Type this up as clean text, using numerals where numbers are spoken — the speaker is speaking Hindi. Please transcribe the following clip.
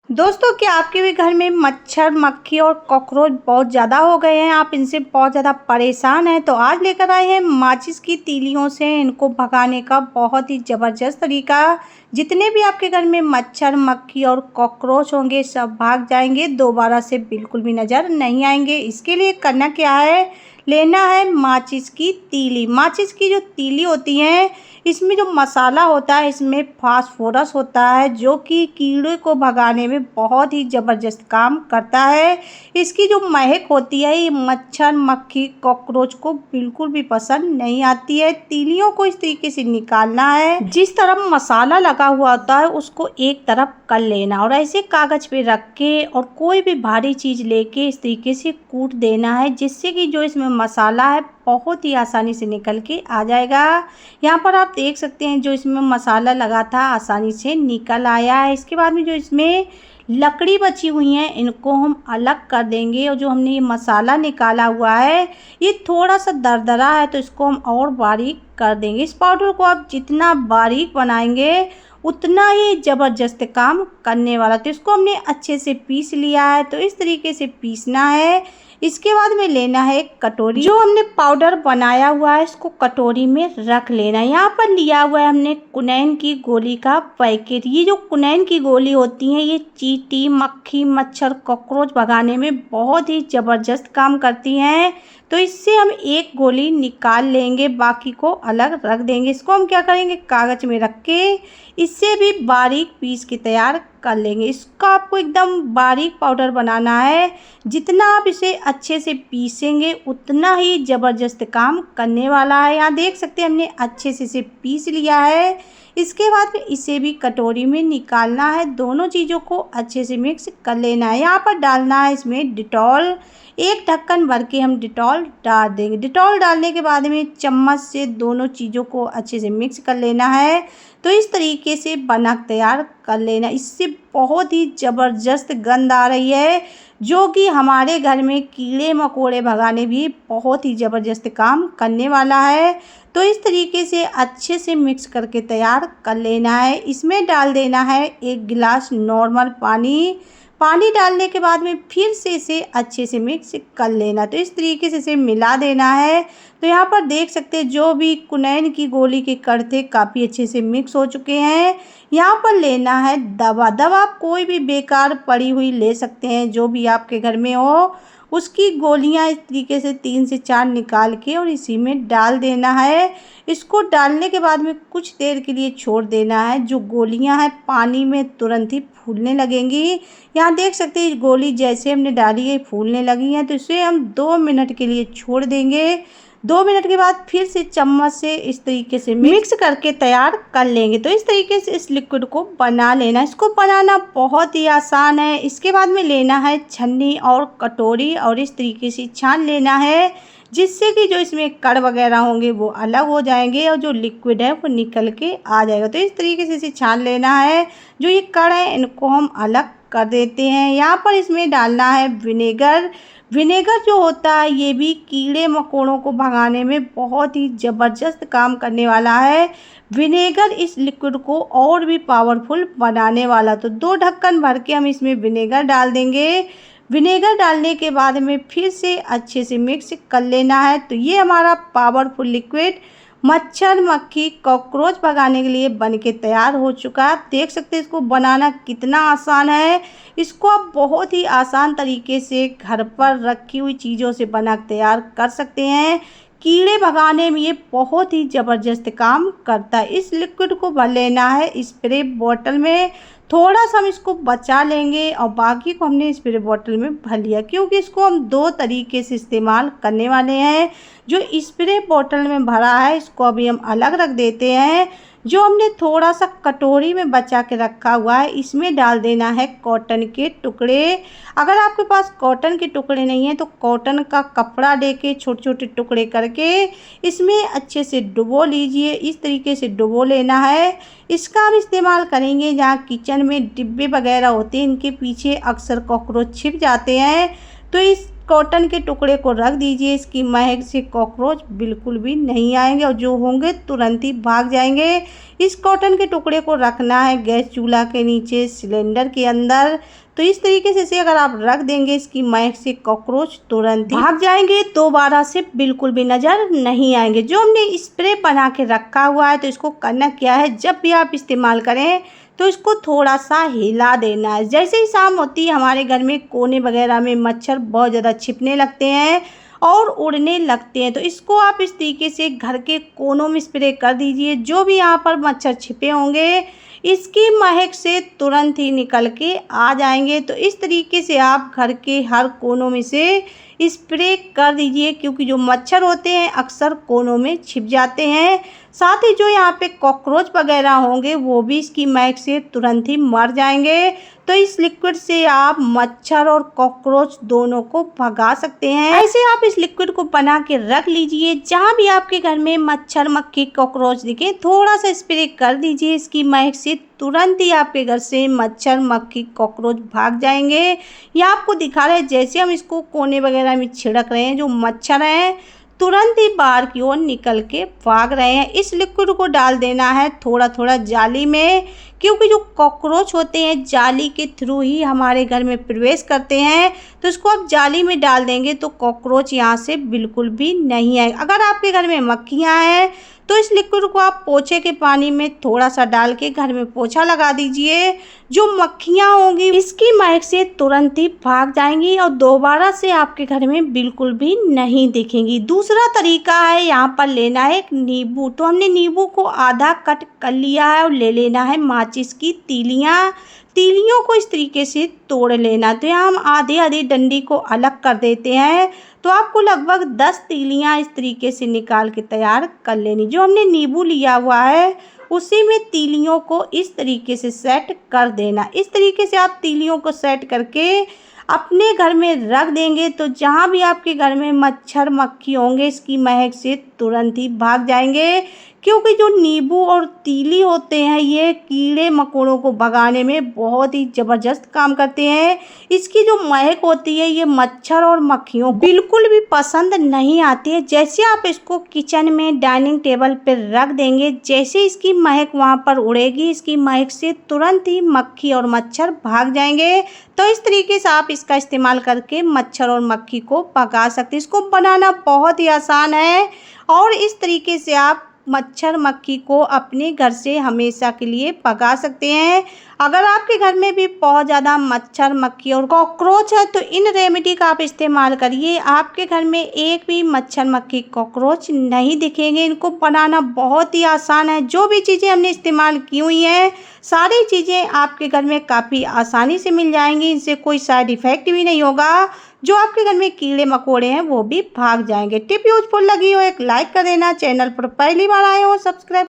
दोस्तों, क्या आपके भी घर में मच्छर, मक्खी और कॉकरोच बहुत ज़्यादा हो गए हैं? आप इनसे बहुत ज़्यादा परेशान हैं? तो आज लेकर आए हैं माचिस की तीलियों से इनको भगाने का बहुत ही ज़बरदस्त तरीका। जितने भी आपके घर में मच्छर, मक्खी और कॉकरोच होंगे सब भाग जाएंगे, दोबारा से बिल्कुल भी नज़र नहीं आएंगे। इसके लिए करना क्या है, लेना है माचिस की तीली। माचिस की जो तीली होती है, इसमें जो मसाला होता है इसमें फास्फोरस होता है जो कि कीड़े को भगाने में बहुत ही ज़बरदस्त काम करता है। इसकी जो महक होती है ये मच्छर, मक्खी, कॉकरोच को बिल्कुल भी पसंद नहीं आती है। तीलियों को इस तरीके से निकालना है, जिस तरफ मसाला लगा हुआ होता है उसको एक तरफ कर लेना और ऐसे कागज़ पे रख के और कोई भी भारी चीज़ लेके इस तरीके से कूट देना है, जिससे कि जो इसमें मसाला है बहुत ही आसानी से निकल के आ जाएगा। यहाँ पर आप देख सकते हैं जो इसमें मसाला लगा था आसानी से निकल आया है। इसके बाद में जो इसमें लकड़ी बची हुई है इनको हम अलग कर देंगे और जो हमने ये मसाला निकाला हुआ है ये थोड़ा सा दरदरा है तो इसको हम और बारीक कर देंगे। इस पाउडर को आप जितना बारीक बनाएंगे उतना ही ज़बरदस्त काम करने वाला। तो इसको हमने अच्छे से पीस लिया है, तो इस तरीके से पीसना है। इसके बाद में लेना है एक कटोरी, जो हमने पाउडर बनाया हुआ है इसको कटोरी में रख लेना है। यहाँ पर लिया हुआ है हमने कुनैन की गोली का पैकेट। ये जो कुनैन की गोली होती है ये चींटी, मक्खी, मच्छर, कॉकरोच भगाने में बहुत ही ज़बरदस्त काम करती हैं। तो इससे हम एक गोली निकाल लेंगे, बाकी को अलग रख देंगे। इसको हम क्या करेंगे, कागज़ में रख के इससे भी बारीक पीस के तैयार कर लेंगे। इसका आपको एकदम बारीक पाउडर बनाना है। जितना आप इसे अच्छे से पीसेंगे उतना ही ज़बरदस्त काम करने वाला है। यहाँ देख सकते हैं हमने अच्छे से इसे पीस लिया है। इसके बाद में इसे भी कटोरी में निकालना है। दोनों चीज़ों को अच्छे से मिक्स कर लेना है। यहाँ पर डालना है इसमें डिटॉल। एक ढक्कन भर के हम डिटॉल डाल देंगे। डिटॉल डालने के बाद में चम्मच से दोनों चीज़ों को अच्छे से मिक्स कर लेना है। तो इस तरीके से बना तैयार कर लेना। इससे बहुत ही ज़बरदस्त गंध आ रही है जो कि हमारे घर में कीड़े मकोड़े भगाने भी बहुत ही ज़बरदस्त काम करने वाला है। तो इस तरीके से अच्छे से मिक्स करके तैयार कर लेना है। इसमें डाल देना है 1 गिलास नॉर्मल पानी। पानी डालने के बाद में फिर से इसे अच्छे से मिक्स कर लेना। तो इस तरीके से इसे मिला देना है। तो यहाँ पर देख सकते हैं जो भी कुनैन की गोली के कण थे काफ़ी अच्छे से मिक्स हो चुके हैं। यहाँ पर लेना है दवा। दवा आप कोई भी बेकार पड़ी हुई ले सकते हैं, जो भी आपके घर में हो उसकी गोलियाँ इस तरीके से 3 से 4 निकाल के और इसी में डाल देना है। इसको डालने के बाद में कुछ देर के लिए छोड़ देना है। जो गोलियाँ हैं पानी में तुरंत ही फूलने लगेंगी। यहाँ देख सकते हैं गोली जैसे हमने डाली है फूलने लगी हैं, तो इसे हम 2 मिनट के लिए छोड़ देंगे। 2 मिनट के बाद फिर से चम्मच से इस तरीके से मिक्स करके तैयार कर लेंगे। तो इस तरीके से इस लिक्विड को बना लेना। इसको बनाना बहुत ही आसान है। इसके बाद में लेना है छन्नी और कटोरी और इस तरीके से छान लेना है, जिससे कि जो इसमें कण वगैरह होंगे वो अलग हो जाएंगे और जो लिक्विड है वो निकल के आ जाएगा। तो इस तरीके से इसे छान लेना है। जो ये कण है इनको हम अलग कर देते हैं। यहाँ पर इसमें डालना है विनेगर। विनेगर जो होता है ये भी कीड़े मकोड़ों को भगाने में बहुत ही ज़बरदस्त काम करने वाला है। विनेगर इस लिक्विड को और भी पावरफुल बनाने वाला। तो 2 ढक्कन भर के हम इसमें विनेगर डाल देंगे। विनेगर डालने के बाद में फिर से अच्छे से मिक्स कर लेना है। तो ये हमारा पावरफुल लिक्विड मच्छर, मक्खी, कॉकरोच भगाने के लिए बन के तैयार हो चुका है। आप देख सकते हैं इसको बनाना कितना आसान है। इसको आप बहुत ही आसान तरीके से घर पर रखी हुई चीज़ों से बना तैयार कर सकते हैं। कीड़े भगाने में ये बहुत ही ज़बरदस्त काम करता है। इस लिक्विड को भर लेना है स्प्रे बोतल में। थोड़ा सा हम इसको बचा लेंगे और बाकी को हमने स्प्रे बोतल में भर लिया, क्योंकि इसको हम 2 तरीके से इस्तेमाल करने वाले हैं। जो स्प्रे बोतल में भरा है इसको अभी हम अलग रख देते हैं। जो हमने थोड़ा सा कटोरी में बचा के रखा हुआ है इसमें डाल देना है कॉटन के टुकड़े। अगर आपके पास कॉटन के टुकड़े नहीं है तो कॉटन का कपड़ा लेके छोटे छोटे टुकड़े करके इसमें अच्छे से डुबो लीजिए। इस तरीके से डुबो लेना है। इसका हम इस्तेमाल करेंगे जहाँ किचन में डिब्बे वगैरह होते हैं, इनके पीछे अक्सर कॉकरोच छिप जाते हैं। तो इस कॉटन के टुकड़े को रख दीजिए। इसकी महक से कॉकरोच बिल्कुल भी नहीं आएंगे और जो होंगे तुरंत ही भाग जाएंगे। इस कॉटन के टुकड़े को रखना है गैस चूल्हा के नीचे सिलेंडर के अंदर। तो इस तरीके से इसे अगर आप रख देंगे इसकी महक से कॉकरोच तुरंत ही भाग जाएंगे, दोबारा से बिल्कुल भी नज़र नहीं आएंगे। जो हमने स्प्रे बना के रखा हुआ है तो इसको करना क्या है, जब भी आप इस्तेमाल करें तो इसको थोड़ा सा हिला देना है। जैसे ही शाम होती है हमारे घर में कोने वगैरह में मच्छर बहुत ज़्यादा छिपने लगते हैं और उड़ने लगते हैं, तो इसको आप इस तरीके से घर के कोनों में स्प्रे कर दीजिए। जो भी यहाँ पर मच्छर छिपे होंगे इसकी महक से तुरंत ही निकल के आ जाएंगे। तो इस तरीके से आप घर के हर कोनों में से स्प्रे कर दीजिए, क्योंकि जो मच्छर होते हैं अक्सर कोनों में छिप जाते हैं। साथ ही जो यहाँ पे कॉकरोच वगैरह होंगे वो भी इसकी महक से तुरंत ही मर जाएंगे। तो इस लिक्विड से आप मच्छर और कॉकरोच दोनों को भगा सकते हैं। ऐसे आप इस लिक्विड को बना के रख लीजिए। जहाँ भी आपके घर में मच्छर मक्खी कॉकरोच दिखे थोड़ा सा स्प्रे कर दीजिए। इसकी महक से तुरंत ही आपके घर से मच्छर मक्खी कॉकरोच भाग जाएंगे। ये आपको दिखा रहे हैं जैसे हम इसको कोने वगैरह में छिड़क रहे हैं, जो मच्छर हैं तुरंत ही बाहर की ओर निकल के भाग रहे हैं। इस लिक्विड को डाल देना है थोड़ा थोड़ा जाली में, क्योंकि जो कॉकरोच होते हैं जाली के थ्रू ही हमारे घर में प्रवेश करते हैं। तो इसको आप जाली में डाल देंगे तो कॉकरोच यहाँ से बिल्कुल भी नहीं आए। अगर आपके घर में मक्खियाँ हैं तो इस लिक्विड को आप पोछे के पानी में थोड़ा सा डाल के घर में पोछा लगा दीजिए। जो मक्खियाँ होंगी इसकी महक से तुरंत ही भाग जाएंगी और दोबारा से आपके घर में बिल्कुल भी नहीं दिखेंगी। दूसरा तरीका है यहाँ पर लेना है एक नींबू। तो हमने नींबू को आधा कट कर लिया है और ले लेना है माचिस की तीलियाँ। तीलियों को इस तरीके से तोड़ लेना। तो यहाँ हम आधी आधी डंडी को अलग कर देते हैं। तो आपको लगभग 10 तीलियाँ इस तरीके से निकाल के तैयार कर लेनी। जो हमने नींबू लिया हुआ है उसी में तीलियों को इस तरीके से सेट कर देना। इस तरीके से आप तीलियों को सेट करके अपने घर में रख देंगे तो जहाँ भी आपके घर में मच्छर मक्खी होंगे इसकी महक से तुरंत ही भाग जाएंगे। क्योंकि जो नींबू और तीली होते हैं ये कीड़े मकोड़ों को भगाने में बहुत ही ज़बरदस्त काम करते हैं। इसकी जो महक होती है ये मच्छर और मक्खियों को बिल्कुल भी पसंद नहीं आती है। जैसे आप इसको किचन में डाइनिंग टेबल पर रख देंगे, जैसे इसकी महक वहाँ पर उड़ेगी इसकी महक से तुरंत ही मक्खी और मच्छर भाग जाएंगे। तो इस तरीके से आप इसका इस्तेमाल करके मच्छर और मक्खी को भगा सकते हैं। इसको बनाना बहुत ही आसान है और इस तरीके से आप मच्छर मक्खी को अपने घर से हमेशा के लिए भगा सकते हैं। अगर आपके घर में भी बहुत ज़्यादा मच्छर मक्खी और कॉकरोच है तो इन रेमेडी का आप इस्तेमाल करिए। आपके घर में एक भी मच्छर मक्खी कॉकरोच नहीं दिखेंगे। इनको बनाना बहुत ही आसान है। जो भी चीज़ें हमने इस्तेमाल की हुई हैं सारी चीज़ें आपके घर में काफ़ी आसानी से मिल जाएंगी। इनसे कोई साइड इफ़ेक्ट भी नहीं होगा। जो आपके घर में कीड़े मकोड़े हैं वो भी भाग जाएंगे। टिप यूजफुल लगी हो एक लाइक कर देना। चैनल पर पहली बार आए हो सब्सक्राइब